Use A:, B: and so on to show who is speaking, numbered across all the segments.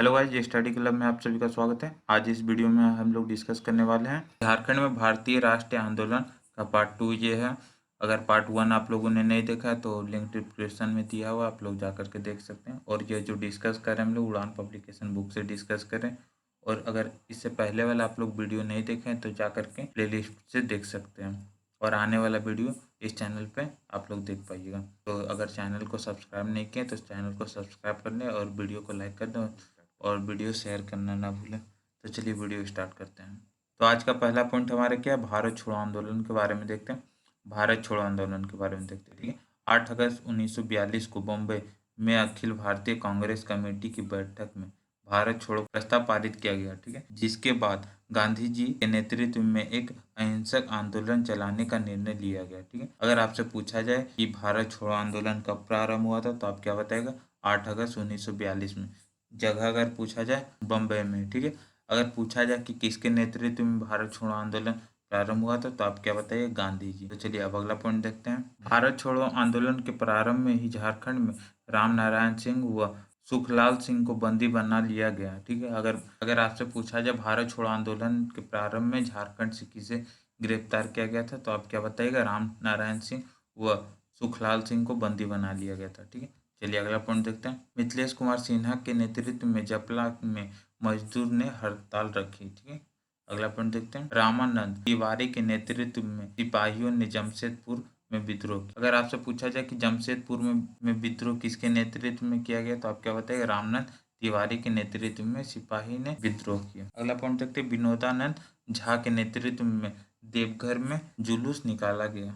A: Hello guys, ये study club में आप सभी का स्वागत है। आज इस वीडियो में हम लोग डिस्कस करने वाले हैं झारखंड में भारतीय राष्ट्रीय आंदोलन का पार्ट 2 ये है। अगर पार्ट 1 आप लोगों ने नहीं देखा है तो लिंक डिस्क्रिप्शन में दिया हुआ, आप लोग जा करके देख सकते हैं। और ये जो डिस्कस कर रहे हैं हम लोग उड़ान पब्लिकेशन बुक से डिस्कस करें। और अगर इससे पहले वाला आप लोग वीडियो नहीं देखें तो जा करके प्ले लिस्ट से देख सकते हैं। और आने वाला वीडियो इस चैनल पे आप लोग देख पाइएगा। तो अगर चैनल को सब्सक्राइब नहीं किए तो चैनल को सब्सक्राइब कर लें और वीडियो को लाइक कर दें और वीडियो शेयर करना ना भूलें। तो चलिए वीडियो स्टार्ट करते हैं। तो आज का पहला पॉइंट हमारे क्या है, भारत छोड़ो आंदोलन के बारे में देखते हैं। भारत छोड़ो आंदोलन के बारे में देखते हैं, ठीक है। 8 अगस्त 1942 को बम्बई में अखिल भारतीय कांग्रेस कमेटी की बैठक में भारत छोड़ो प्रस्ताव पारित किया गया, ठीक है। जिसके बाद गांधी जी के नेतृत्व में एक अहिंसक आंदोलन चलाने का निर्णय लिया गया, ठीक है। अगर आपसे पूछा जाए कि भारत छोड़ो आंदोलन कब प्रारंभ हुआ था तो आप क्या बताएगा? 8 अगस्त 1942 में। जगह अगर पूछा जाए बम्बई में, ठीक है। अगर पूछा जाए कि किसके नेतृत्व में भारत छोड़ो आंदोलन प्रारंभ हुआ था तो आप क्या बताइए? गांधी जी। तो चलिए अब अगला पॉइंट देखते हैं। भारत छोड़ो आंदोलन के प्रारंभ में ही झारखंड में राम नारायण सिंह व सुखलाल सिंह को बंदी बना लिया गया, ठीक है। अगर अगर आपसे पूछा जाए भारत छोड़ो आंदोलन के प्रारंभ में झारखंड से किसे गिरफ्तार किया गया था तो आप क्या बताइएगा? राम नारायण सिंह व सुखलाल सिंह को बंदी बना लिया गया था, ठीक है। चलिए अगला पॉइंट देखते हैं। मिथिलेश कुमार सिन्हा के नेतृत्व में जपला में मजदूर ने हड़ताल रखी, ठीक है। अगला पॉइंट देखते हैं। रामानंद तिवारी के नेतृत्व में सिपाहियों ने जमशेदपुर में विद्रोह किया। अगर आपसे पूछा जाए कि जमशेदपुर में विद्रोह किसके नेतृत्व में किया गया तो आप क्या बताएंगे? रामानंद तिवारी के नेतृत्व में सिपाही ने विद्रोह किया। अगला पॉइंट देखते हैं। विनोदानंद झा के नेतृत्व में देवघर में जुलूस निकाला गया,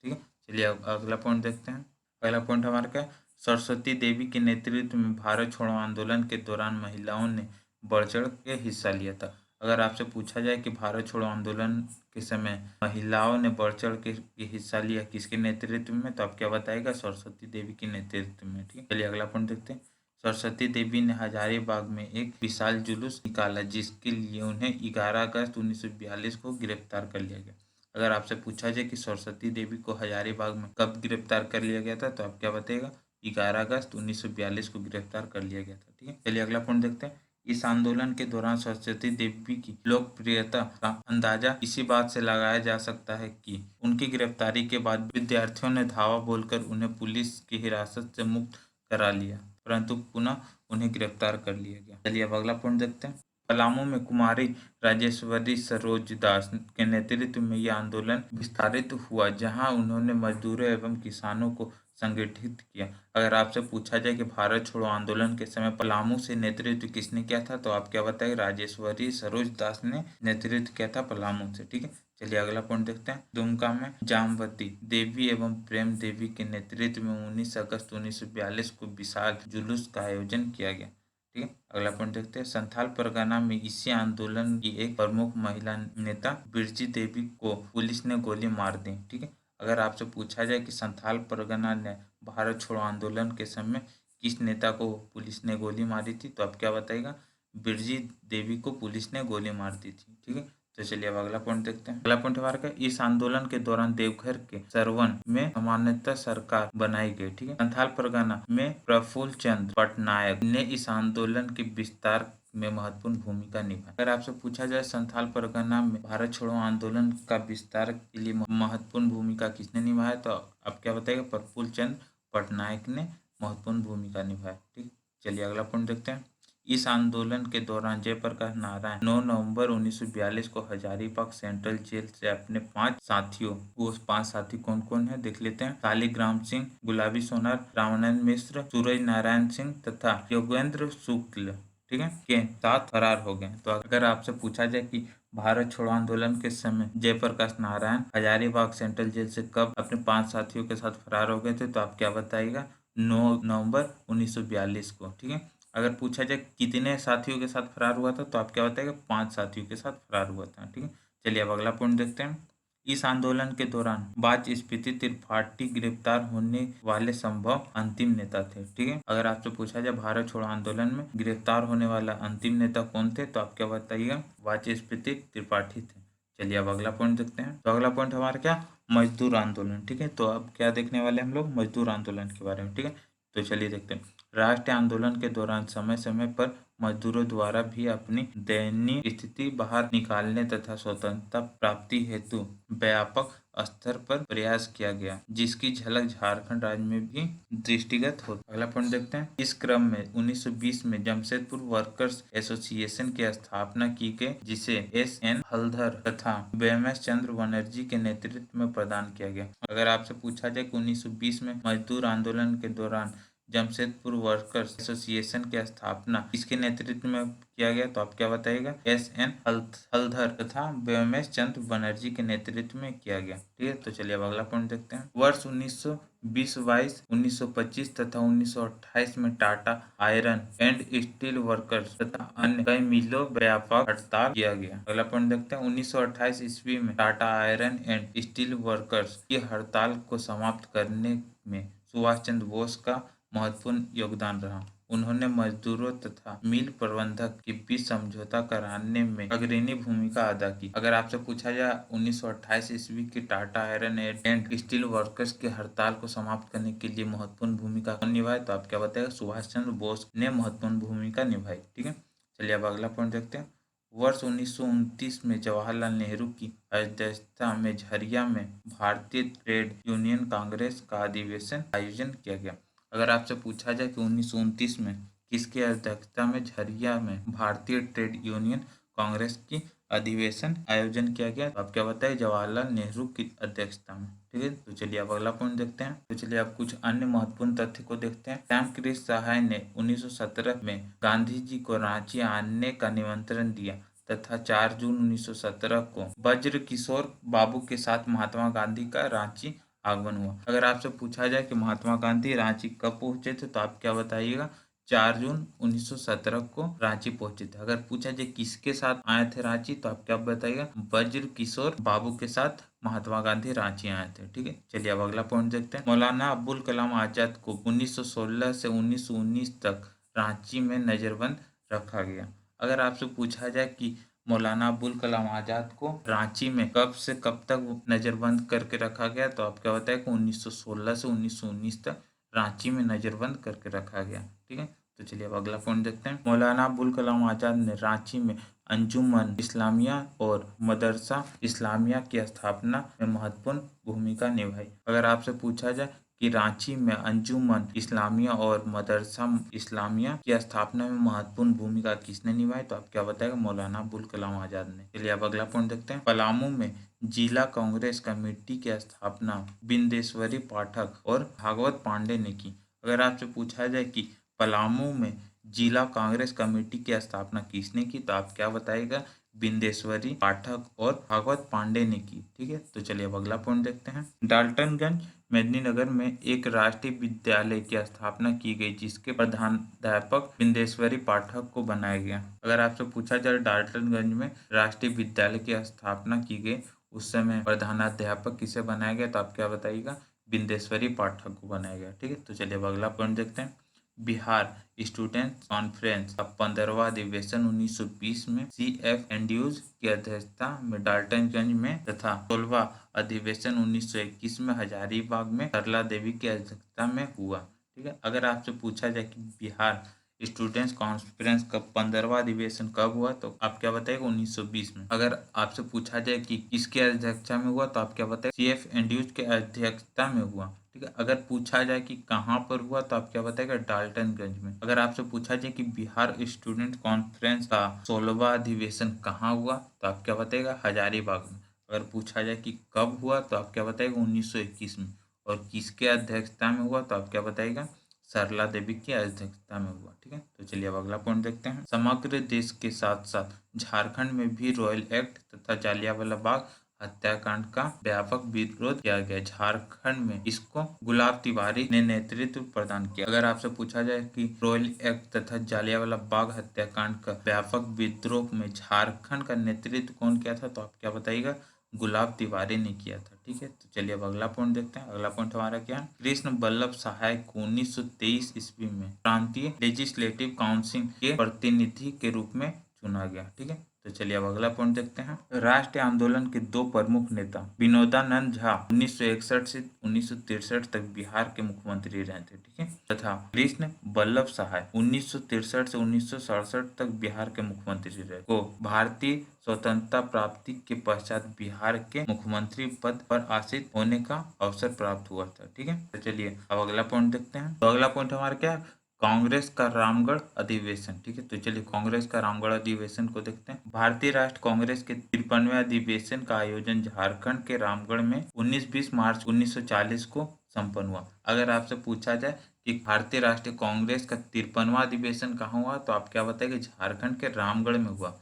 A: ठीक है। चलिए अब अगला पॉइंट देखते हैं। अगला पॉइंट हमारा क्या? सरस्वती देवी के नेतृत्व में भारत छोड़ो आंदोलन के दौरान महिलाओं ने बढ़ चढ़ के हिस्सा लिया था। अगर आपसे पूछा जाए कि भारत छोड़ो आंदोलन के समय महिलाओं ने बढ़ चढ़ के हिस्सा लिया किसके नेतृत्व में तो आप क्या बताएगा? सरस्वती देवी के नेतृत्व में, ठीक है। चलिए अगला पॉइंट देखते हैं। सरस्वती देवी ने हजारीबाग में एक विशाल जुलूस निकाला जिसके लिए उन्हें 11 अगस्त 1942 को गिरफ्तार कर लिया गया। अगर आपसे पूछा जाए कि सरस्वती देवी को हजारीबाग में कब गिरफ्तार कर लिया गया था तो आप क्या बताएगा? 11 अगस्त 1942 को गिरफ्तार कर लिया गया था, ठीक है। चलिए अगला पॉइंट देखते हैं। इस आंदोलन के दौरान सरस्वती देवी की लोकप्रियता का अंदाजा इसी बात से लगाया जा सकता है कि उनकी गिरफ्तारी के बाद विद्यार्थियों ने धावा बोलकर उन्हें पुलिस की हिरासत से मुक्त करा लिया, परंतु पुनः उन्हें गिरफ्तार कर लिया गया। चलिए अब अगला पॉइंट देखते हैं। पलामू में कुमारी राजेश्वरी सरोज दास के नेतृत्व में यह आंदोलन विस्तारित हुआ जहां उन्होंने मजदूरों एवं किसानों को संगठित किया। अगर आपसे पूछा जाए कि भारत छोड़ो आंदोलन के समय पलामू से नेतृत्व किसने किया था तो आप क्या बताएंगे? राजेश्वरी सरोज दास ने नेतृत्व किया था पलामू से, ठीक है। चलिए अगला पॉइंट देखते हैं। दुमका में जामवती देवी एवं प्रेम देवी के नेतृत्व में 19 अगस्त 1942 को विशाल जुलूस का आयोजन किया गया, ठीक है। अगला पॉइंट देखते हैं। संथाल परगना में इसी आंदोलन की एक प्रमुख महिला नेता बिरजी देवी को पुलिस ने गोली मार दी, ठीक है। अगर आपसे पूछा जाए कि संथाल परगना ने भारत छोड़ो आंदोलन के समय किस नेता को पुलिस ने गोली मारी थी तो आप क्या बताएगा? बिरजी देवी को पुलिस ने गोली मार दी थी, ठीक है। तो चलिए अब अगला पॉइंट देखते हैं। अगला पॉइंट हमारा क्या? इस आंदोलन के दौरान देवघर के सरवन में सामान्यतः सरकार बनाई गई, ठीक है। संथाल परगना में प्रफुल्ल चंद्र पटनायक ने इस आंदोलन के विस्तार में महत्वपूर्ण भूमिका निभाई। अगर आपसे पूछा जाए संथाल परगना में भारत छोड़ो आंदोलन का विस्तार के लिए महत्वपूर्ण भूमिका किसने निभाया तो आप क्या बताएगा? प्रफुल्ल चंद्र पटनायक ने महत्वपूर्ण भूमिका निभाई, ठीक। चलिए अगला पॉइंट देखते हैं। इस आंदोलन के दौरान जयप्रकाश नारायण 9 नवंबर 1942 को हजारीबाग सेंट्रल जेल से अपने 5 साथियों, वो 5 साथी कौन कौन है देख लेते हैं। शालिग्राम सिंह, गुलाबी सोनार, रामानंद मिश्र, सूरज नारायण सिंह तथा योगेंद्र शुक्ल, ठीक है, के साथ फरार हो गए। तो अगर आपसे पूछा जाए कि भारत छोड़ो आंदोलन के समय जयप्रकाश नारायण हजारीबाग सेंट्रल जेल से कब अपने 5 साथियों के साथ फरार हो गए थे तो आप क्या बताइएगा? 9 नवंबर 1942 को, ठीक है। अगर पूछा जाए कितने साथियों के साथ फरार हुआ था तो आप क्या बताएगा? 5 साथियों के साथ फरार हुआ था, ठीक है। चलिए अब अगला पॉइंट देखते हैं। इस आंदोलन के दौरान वाचस्पति त्रिपाठी गिरफ्तार होने वाले संभव अंतिम नेता थे, ठीक है। अगर आपसे पूछा जाए भारत छोड़ो आंदोलन में गिरफ्तार होने वाला अंतिम नेता कौन थे तो आप क्या बताइएगा? वाचस्पति त्रिपाठी थे। चलिए अब अगला पॉइंट देखते हैं। तो अगला पॉइंट हमारा क्या? मजदूर आंदोलन, ठीक है। तो अब क्या देखने वाले हम लोग? मजदूर आंदोलन के बारे में, ठीक है। तो चलिए देखते हैं। राष्ट्रीय आंदोलन के दौरान समय समय पर मजदूरों द्वारा भी अपनी दयनीय स्थिति बाहर निकालने तथा स्वतंत्रता प्राप्ति हेतु व्यापक स्तर पर प्रयास किया गया, जिसकी झलक झारखंड राज्य में भी दृष्टिगत हो। अगला पॉइंट देखते हैं। इस क्रम में 1920 में जमशेदपुर वर्कर्स एसोसिएशन की स्थापना की गई, जिसे एस.एन. हलधर तथा बीएमएस चंद्र बनर्जी के नेतृत्व में प्रदान किया गया। अगर आपसे पूछा जाए कि 1920 में मजदूर आंदोलन के दौरान जमशेदपुर वर्कर्स एसोसिएशन की स्थापना किसके नेतृत्व में किया गया, तो आप क्या बताइएगा? एस.एन. हलधर तथा बीएमएस चंद्र बनर्जी के नेतृत्व में किया गया। ठीक है, तो चलिए अब अगला पॉइंट देखते हैं। वर्ष 1920-22, 1925 तथा 1928 में Tata iron and steel workers तथा अन्य कई मिलों व्यापक हड़ताल किया गया। अगला पॉइंट देखते हैं। 1928 ईस्वी में Tata iron and steel workers की हड़ताल को समाप्त करने में सुभाष चंद्र बोस का महत्वपूर्ण योगदान रहा। उन्होंने मजदूरों तथा मिल प्रबंधक के बीच समझौता कराने में अग्रणी भूमिका अदा की। अगर आपसे पूछा जाए 1928 ईस्वी की Tata iron and steel workers की हड़ताल को समाप्त करने के लिए महत्वपूर्ण भूमिका कौन निभाई, तो आप क्या बताएगा? सुभाष चंद्र बोस ने महत्वपूर्ण भूमिका निभाई। ठीक है, चलिए अब अगला पॉइंट देखते हैं। वर्ष 1929 में जवाहरलाल नेहरू की अध्यक्षता में झरिया में भारतीय ट्रेड यूनियन कांग्रेस का अधिवेशन आयोजन किया गया। अगर आपसे पूछा जाए कि 1929 में किसकी अध्यक्षता में झरिया में भारतीय ट्रेड यूनियन कांग्रेस की अधिवेशन आयोजन किया गया, तो आप क्या बताएं? जवाहरलाल नेहरू की अध्यक्षता में। ठीक है, तो चलिए अब अगला पॉइंट देखते हैं। तो चलिए अब कुछ अन्य महत्वपूर्ण तथ्य को देखते हैं। श्यामकृष्ण सहाय ने 1917 में गांधी जी को रांची आने का निमंत्रण दिया तथा 4 जून 1917 को ब्रज किशोर बाबू के साथ महात्मा गांधी का रांची आगमन हुआ। अगर आपसे पूछा जाए कि महात्मा गांधी रांची कब पहुंचे थे, तो आप क्या बताइएगा? 4 जून 1917 को रांची पहुंचे थे। अगर पूछा जाए किसके साथ आए थे रांची, तो आप क्या बताइएगा? ब्रज किशोर बाबू के साथ महात्मा गांधी रांची आए थे। ठीक है, चलिए अब अगला पॉइंट देखते हैं। मौलाना अबुल कलाम आजाद को 1916 से 1919 तक रांची में नजरबंद रखा गया। अगर आपसे पूछा जाए कि मौलाना अबुल कलाम आजाद को रांची में कब से कब तक नजरबंद करके रखा गया, तो आप क्या बताएं कि 1916 से 1919 तक रांची में नजरबंद करके रखा गया। ठीक है, तो चलिए अब अगला पॉइंट देखते हैं। मौलाना अबुल कलाम आजाद ने रांची में अंजुमन इस्लामिया और मदरसा इस्लामिया की स्थापना में महत्वपूर्ण भूमिका निभाई। अगर आपसे पूछा जाए कि रांची में अंजुमन इस्लामिया और मदरसा इस्लामिया की स्थापना में महत्वपूर्ण भूमिका किसने निभाई, तो आप क्या बताएगा? मौलाना अबुल कलाम आजाद ने। चलिए अब अगला पॉइंट देखते हैं। पलामू में जिला कांग्रेस कमेटी की स्थापना बिंदेश्वरी पाठक और भागवत पांडे ने की। अगर आपसे पूछा जाए कि पलामू में जिला कांग्रेस कमेटी की स्थापना किसने की, तो आप क्या बताएगा? बिंदेश्वरी पाठक और भागवत पांडे ने की। ठीक है, तो चलिए अब अगला पॉइंट देखते हैं। डाल्टनगंज मेदिनीनगर में एक राष्ट्रीय विद्यालय की स्थापना की गई, जिसके प्रधानाध्यापक बिंदेश्वरी पाठक को बनाया गया। अगर आपसे पूछा जाए डाल्टनगंज में राष्ट्रीय विद्यालय की स्थापना की गई, उस समय प्रधानाध्यापक किसे बनाया गया, तो आप क्या बताइएगा? बिंदेश्वरी पाठक को बनाया गया। ठीक है, तो चलिए अब अगला पॉइंट देखते हैं। बिहार स्टूडेंट कॉन्फ्रेंस का 15वां अधिवेशन 1920 में CF एंड्रूज की अध्यक्षता में डाल्टनगंज में तथा 16वां अधिवेशन 1921 में हजारीबाग में सरला देवी की अध्यक्षता में हुआ। ठीक है, अगर आपसे पूछा जाए कि बिहार स्टूडेंट्स कॉन्फ्रेंस का 15वां अधिवेशन कब हुआ, तो आप क्या बताएगा? 1920 में। अगर आपसे पूछा जाए कि किसके अध्यक्षता में हुआ, तो आप क्या बताएगा? CF एंड्रूज के अध्यक्षता में हुआ। ठीक है, अगर पूछा जाए कि कहाँ पर हुआ, तो आप क्या बताएगा? डाल्टनगंज में। अगर आपसे पूछा जाए कि बिहार स्टूडेंट कॉन्फ्रेंस का 16वां अधिवेशन कहाँ हुआ, तो आप क्या बताएगा? हजारीबाग में। अगर पूछा जाए कि कब हुआ, तो आप क्या बताएगा? 1921 में। और किसके अध्यक्षता में हुआ, तो आप क्या बताएगा? सरला देवी की अध्यक्षता में हुआ। ठीक है, तो चलिए अब अगला पॉइंट देखते हैं। समग्र देश के साथ साथ झारखंड में भी रॉयल एक्ट तथा जालियांवाला बाग हत्याकांड का व्यापक विरोध किया गया। झारखंड में इसको गुलाब तिवारी ने नेतृत्व प्रदान किया। अगर आपसे पूछा जाए कि रॉयल एक्ट तथा जालियांवाला बाग हत्याकांड का व्यापक विद्रोह में झारखंड का नेतृत्व कौन किया था, तो आप क्या बताइएगा? गुलाब तिवारी ने किया था। ठीक है, तो चलिए अब अगला पॉइंट देखते हैं। अगला पॉइंट हमारा क्या है? कृष्ण बल्लभ सहाय को 1923 ईस्वी में प्रांतीय लेजिस्लेटिव काउंसिल के प्रतिनिधि के रूप में चुना गया। ठीक है, तो चलिए अब अगला पॉइंट देखते हैं। राष्ट्रीय आंदोलन के दो प्रमुख नेता विनोदानंद झा 1961 से 1963 तक बिहार के मुख्यमंत्री रहे थे, ठीक है, तथा कृष्ण वल्लभ सहाय 1963 से 1967 तक बिहार के मुख्यमंत्री रहे, को भारतीय स्वतंत्रता प्राप्ति के पश्चात बिहार के मुख्यमंत्री पद पर आसीन होने का अवसर प्राप्त हुआ था, ठीक है। तो चलिए अब अगला पॉइंट देखते हैं। तो अगला पॉइंट हमारा क्या है, कांग्रेस का रामगढ़ अधिवेशन, ठीक है। तो चलिए कांग्रेस का रामगढ़ अधिवेशन को देखते हैं। भारतीय राष्ट्र कांग्रेस के 53वें अधिवेशन का आयोजन झारखंड के रामगढ़ में 19-20 मार्च 1940 को संपन्न हुआ। अगर आपसे पूछा जाए कि भारतीय राष्ट्रीय कांग्रेस का 53वां अधिवेशन कहाँ हुआ, तो आप क्या बताएंगे, झारखंड के रामगढ़ में हुआ।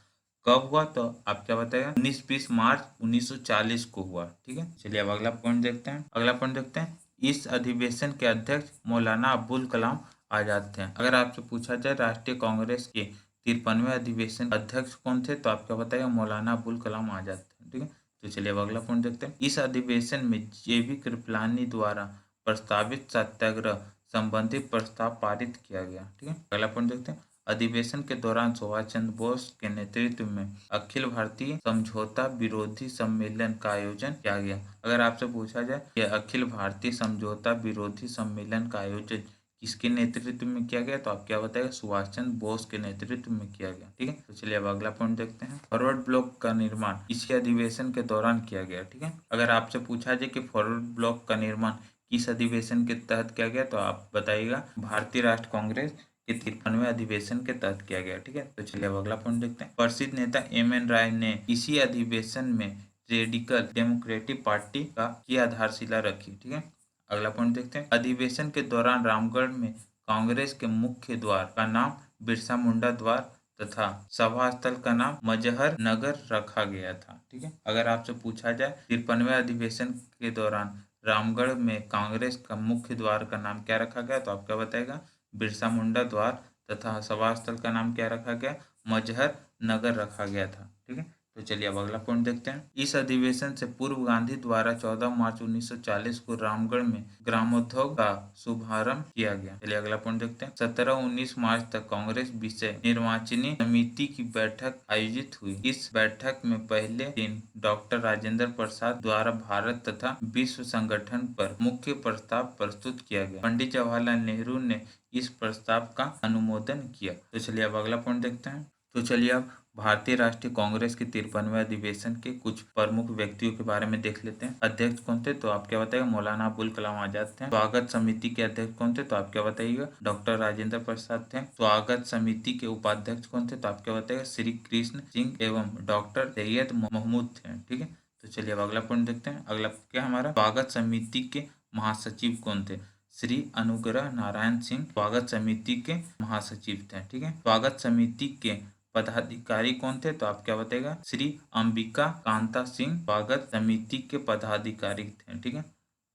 A: कब हुआ, तो आप क्या बताएगा, 19-20 मार्च 1940 को हुआ, ठीक है। चलिए अब अगला पॉइंट देखते हैं। अगला पॉइंट देखते हैं, इस अधिवेशन के अध्यक्ष मौलाना अब्दुल कलाम आजाद थे। अगर आपसे पूछा जाए राष्ट्रीय कांग्रेस के 53वें अधिवेशन अध्यक्ष कौन थे, तो आप क्या बताएगा, मौलाना अब्दुल कलाम आजाद थे, ठीक है। तो चलिए अब अगला पॉइंट देखते हैं। इस अधिवेशन में जेबी कृपलानी द्वारा प्रस्तावित सत्याग्रह संबंधी प्रस्ताव पारित किया गया, ठीक है। अगला पॉइंट देखते हैं। अधिवेशन के दौरान सुभाष चंद्र बोस के नेतृत्व में अखिल भारतीय समझौता विरोधी सम्मेलन का आयोजन किया गया। अगर आपसे पूछा जाए कि अखिल भारतीय समझौता विरोधी सम्मेलन का आयोजन किसके नेतृत्व में किया गया, तो आप क्या बताएगा, सुभाष चंद्र बोस के नेतृत्व में किया गया, ठीक है। तो चलिए अब अगला पॉइंट देखते हैं। फॉरवर्ड ब्लॉक का निर्माण इसी अधिवेशन के दौरान किया गया, ठीक है। अगर आपसे पूछा जाए कि फॉरवर्ड ब्लॉक का निर्माण किस अधिवेशन के तहत किया गया, तो आप बताइएगा भारतीय राष्ट्र कांग्रेस के 53वें अधिवेशन के तहत किया गया, ठीक है। तो चलिए अब अगला पॉइंट देखते हैं। प्रसिद्ध नेता एम.एन. राय ने इसी अधिवेशन में रेडिकल डेमोक्रेटिक पार्टी की आधारशिला रखी, ठीक है। अगला पॉइंट देखते हैं। अधिवेशन के दौरान रामगढ़ में कांग्रेस के मुख्य द्वार का नाम बिरसा मुंडा द्वार तथा सभा स्थल का नाम मजहर नगर रखा गया था, ठीक है। अगर आपसे पूछा जाए 53वें अधिवेशन के दौरान रामगढ़ में कांग्रेस का मुख्य द्वार का नाम क्या रखा गया, तो आप क्या बताएगा, बिरसा मुंडा द्वार तथा सभा स्थल का नाम क्या रखा गया, मजहर नगर रखा गया था, ठीक है। तो चलिए अब अगला पॉइंट देखते हैं। इस अधिवेशन से पूर्व गांधी द्वारा 14 मार्च 1940 को रामगढ़ में ग्रामोद्योग का शुभारंभ किया गया। चलिए अगला पॉइंट देखते हैं। 17-19 मार्च तक कांग्रेस विषय निर्वाचनी समिति की बैठक आयोजित हुई। इस बैठक में पहले दिन डॉक्टर राजेंद्र प्रसाद द्वारा भारत तथा विश्व संगठन पर मुख्य प्रस्ताव प्रस्तुत किया गया। पंडित जवाहरलाल नेहरू ने इस प्रस्ताव का अनुमोदन किया। तो चलिए अब अगला पॉइंट देखते हैं। तो चलिए अब भारतीय राष्ट्रीय कांग्रेस के 53वें अधिवेशन के कुछ प्रमुख व्यक्तियों के बारे में देख लेते हैं। अध्यक्ष कौन थे, तो आप क्या बताएगा, मौलाना अबुल कलाम आजाद थे। स्वागत समिति के अध्यक्ष कौन थे, तो आप क्या बताइएगा, डॉक्टर राजेंद्र प्रसाद थे। स्वागत समिति के उपाध्यक्ष कौन थे, तो आप क्या बताएगा, श्री कृष्ण सिंह एवं डॉक्टर सैयद महमूद थे, ठीक है। तो चलिए अब अगला पॉइंट देखते हैं। अगला क्या हमारा, स्वागत समिति के महासचिव कौन थे, श्री अनुग्रह नारायण सिंह स्वागत समिति के महासचिव थे, ठीक है। स्वागत समिति के पदाधिकारी कौन थे, तो आप क्या बताएगा, श्री अंबिका कांता सिंह स्वागत समिति के पदाधिकारी थे, ठीक है।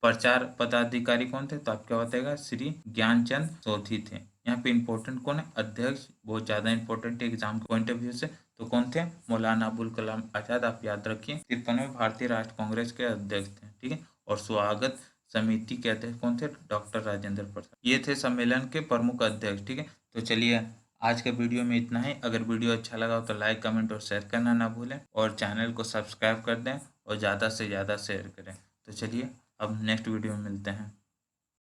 A: प्रचार पदाधिकारी कौन थे, तो आप क्या बताएगा, श्री ज्ञानचंद सोधी थे। यहाँ पे इंपॉर्टेंट कौन है, अध्यक्ष बहुत ज्यादा इंपॉर्टेंट है एग्जाम के पॉइंट ऑफ व्यू से, तो कौन थे, मौलाना अबुल कलाम आजाद, आप याद रखिए। 53वें भारतीय राष्ट्र कांग्रेस के अध्यक्ष थे, ठीक है। और स्वागत समिति के अध्यक्ष कौन थे, डॉक्टर राजेंद्र प्रसाद। ये थे सम्मेलन के प्रमुख अध्यक्ष, ठीक है। तो चलिए आज के वीडियो में इतना ही। अगर वीडियो अच्छा लगा हो तो लाइक, कमेंट और शेयर करना ना भूलें और चैनल को सब्सक्राइब कर दें और ज़्यादा से ज़्यादा शेयर करें। तो चलिए अब नेक्स्ट वीडियो में मिलते हैं।